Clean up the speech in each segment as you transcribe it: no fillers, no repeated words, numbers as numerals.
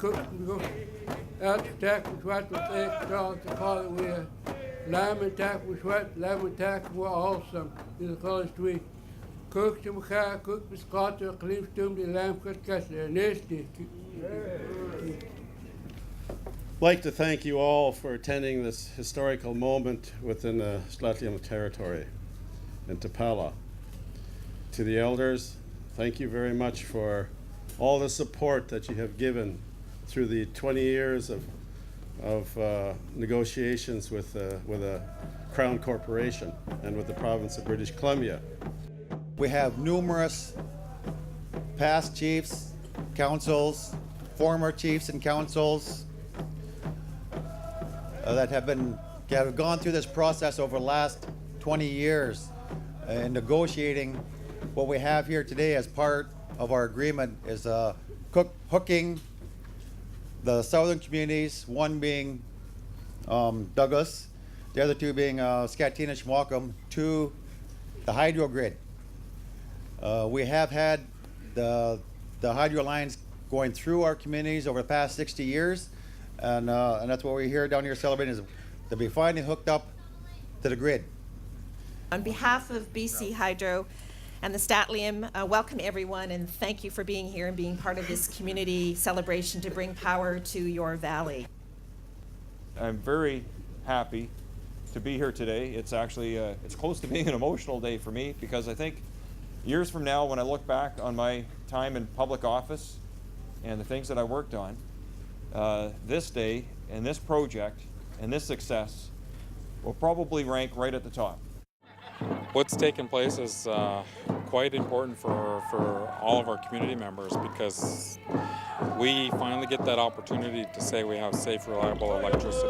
cook at tack was what was extra to call it with lamb attack was what lamb attack was awesome in the college week. Cook to Maka, cook with Scotter, Cliff Tum, the lamb cut castle, nasty. I'd like to thank you all for attending this historical moment within the St'át'imc territory in Tapala. To the elders, thank you very much for all the support that you have given through the 20 years of negotiations with a Crown Corporation and with the province of British Columbia. We have numerous past chiefs, councils, former chiefs and councils that have gone through this process over the last 20 years in negotiating what we have here today as part of our agreement is hooking the southern communities, one being Douglas, the other two being Scatina-Chimwaucum, to the hydro grid. We have had the hydro lines going through our communities over the past 60 years, and that's what we're here down here celebrating, is to be finally hooked up to the grid. On behalf of BC Hydro and the St'át'imc, welcome everyone, and thank you for being here and being part of this community celebration to bring power to your valley. I'm very happy to be here today. It's actually, it's close to being an emotional day for me, because I think years from now, when I look back on my time in public office and the things that I worked on, this day and this project and this success will probably rank right at the top. What's taken place is quite important for all of our community members, because we finally get that opportunity to say we have safe, reliable electricity.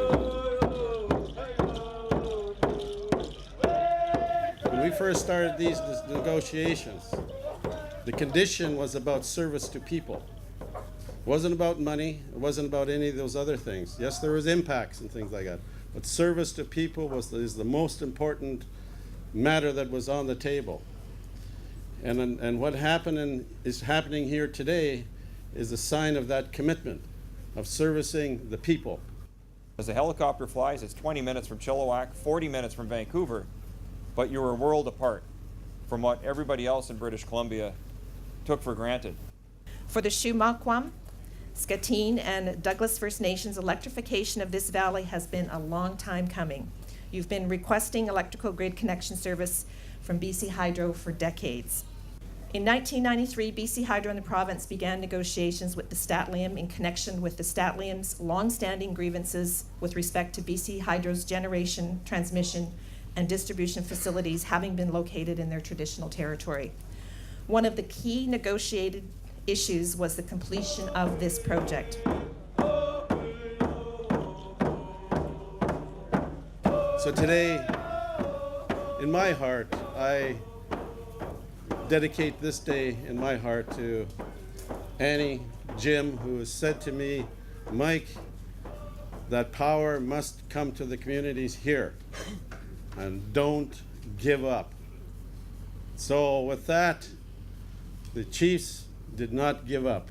When we first started these negotiations, the condition was about service to people. It wasn't about money. It wasn't about any of those other things. Yes, there was impacts and things like that, but service to people is the most important matter that was on the table. And what happened is happening here today is a sign of that commitment of servicing the people. As a helicopter flies, it's 20 minutes from Chilliwack, 40 minutes from Vancouver, but you're a world apart from what everybody else in British Columbia took for granted. For the Chimwaucum, Skatine, and Douglas First Nations, electrification of this valley has been a long time coming. You've been requesting electrical grid connection service from BC Hydro for decades. In 1993, BC Hydro and the province began negotiations with the St'át'imc in connection with the St'át'imc's long-standing grievances with respect to BC Hydro's generation, transmission, and distribution facilities having been located in their traditional territory. One of the key negotiated issues was the completion of this project. So today, in my heart, I dedicate this day in my heart to Annie, Jim, who has said to me, Mike, that power must come to the communities here, and don't give up. So with that, the chiefs did not give up.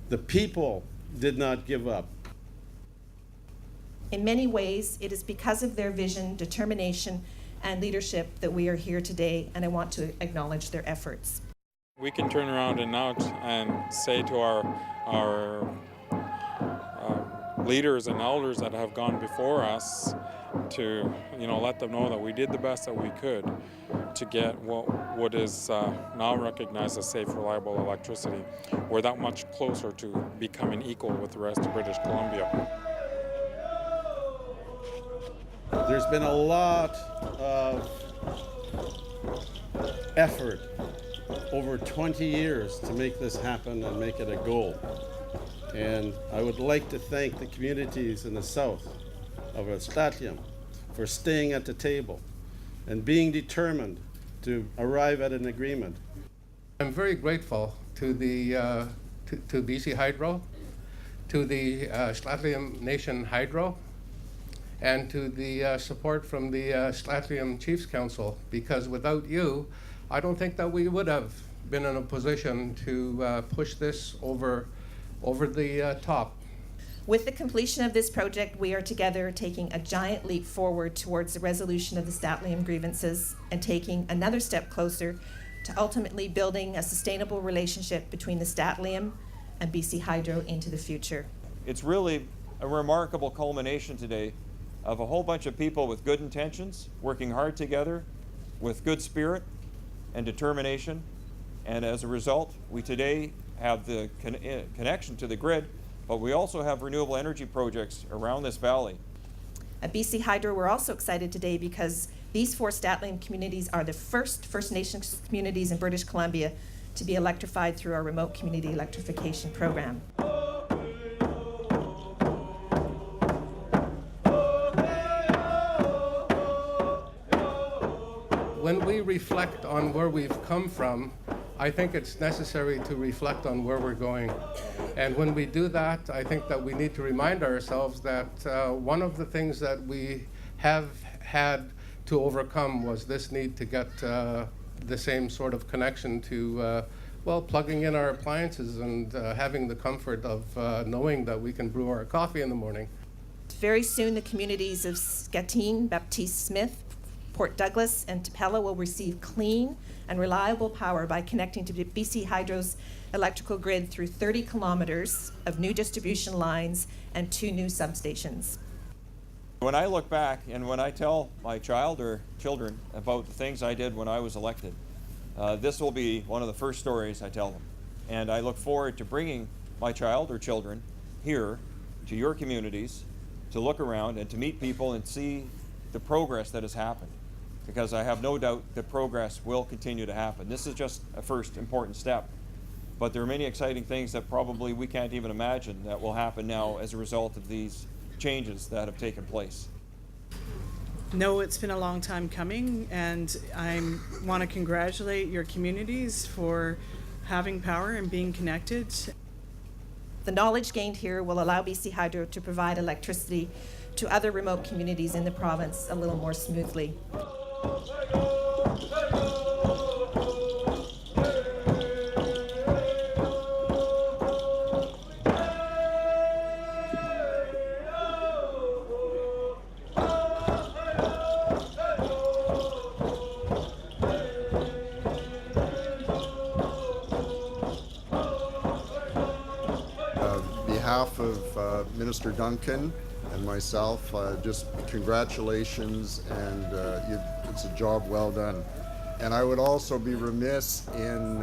The people did not give up. In many ways, it is because of their vision, determination, and leadership that we are here today, and I want to acknowledge their efforts. We can turn around and now and say to our leaders and elders that have gone before us, to let them know that we did the best that we could to get what is now recognized as safe, reliable electricity. We're that much closer to becoming equal with the rest of British Columbia. There's been a lot of effort over 20 years to make this happen and make it a goal. And I would like to thank the communities in the south of St'át'imc for staying at the table and being determined to arrive at an agreement. I'm very grateful to the to BC Hydro, to the St'át'imc Nation Hydro, and to the support from the St'át'imc Chiefs Council, because without you, I don't think that we would have been in a position to push this over over the top. With the completion of this project, we are together taking a giant leap forward towards the resolution of the Statlium grievances and taking another step closer to ultimately building a sustainable relationship between the Statlium and BC Hydro into the future. It's really a remarkable culmination today of a whole bunch of people with good intentions, working hard together with good spirit and determination. And as a result, we today have the connection to the grid, but we also have renewable energy projects around this valley. At BC Hydro, we're also excited today because these 4 Statlium communities are the first First Nations communities in British Columbia to be electrified through our remote community electrification program. When we reflect on where we've come from, I think it's necessary to reflect on where we're going. And when we do that, I think that we need to remind ourselves that one of the things that we have had to overcome was this need to get the same sort of connection to, well, plugging in our appliances and having the comfort of knowing that we can brew our coffee in the morning. Very soon, the communities of Skatine, Baptiste Smith, Port Douglas, and Tupelo will receive clean and reliable power by connecting to BC Hydro's electrical grid through 30 kilometers of new distribution lines and 2 new substations. When I look back and when I tell my child or children about the things I did when I was elected, this will be one of the first stories I tell them. And I look forward to bringing my child or children here to your communities to look around and to meet people and see the progress that has happened. Because I have no doubt that progress will continue to happen. This is just a first important step. But there are many exciting things that probably we can't even imagine that will happen now as a result of these changes that have taken place. No, it's been a long time coming, and I want to congratulate your communities for having power and being connected. The knowledge gained here will allow BC Hydro to provide electricity to other remote communities in the province a little more smoothly. On behalf of Minister Duncan and myself, just congratulations, and it's a job well done. And I would also be remiss in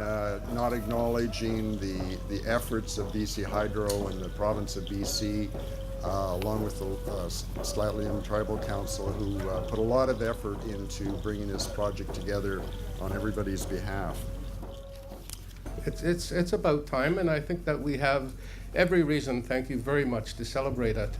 not acknowledging the efforts of BC Hydro and the province of BC, along with the Statlium Tribal Council, who put a lot of effort into bringing this project together on everybody's behalf. It's about time, and I think that we have every reason, thank you very much, to celebrate it.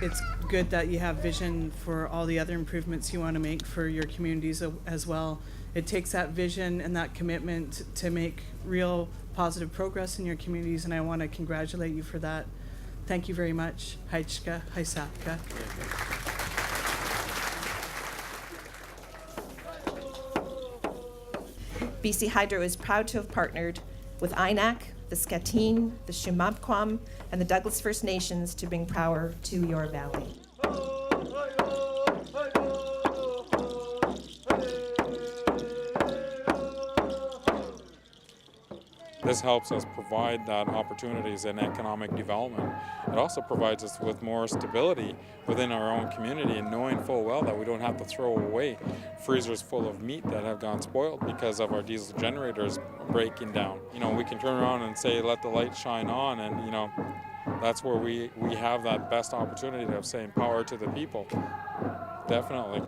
It's good that you have vision for all the other improvements you want to make for your communities as well. It takes that vision and that commitment to make real positive progress in your communities, and I want to congratulate you for that. Thank you very much. Haichka, Haisapka. BC Hydro is proud to have partnered with INAC, the Skatine, the Shumapquam, and the Douglas First Nations to bring power to your valley. This helps us provide that opportunities in economic development. It also provides us with more stability within our own community, and knowing full well that we don't have to throw away freezers full of meat that have gone spoiled because of our diesel generators breaking down. You know, we can turn around and say, let the light shine on, and you know, that's where we have that best opportunity of saying power to the people. Definitely.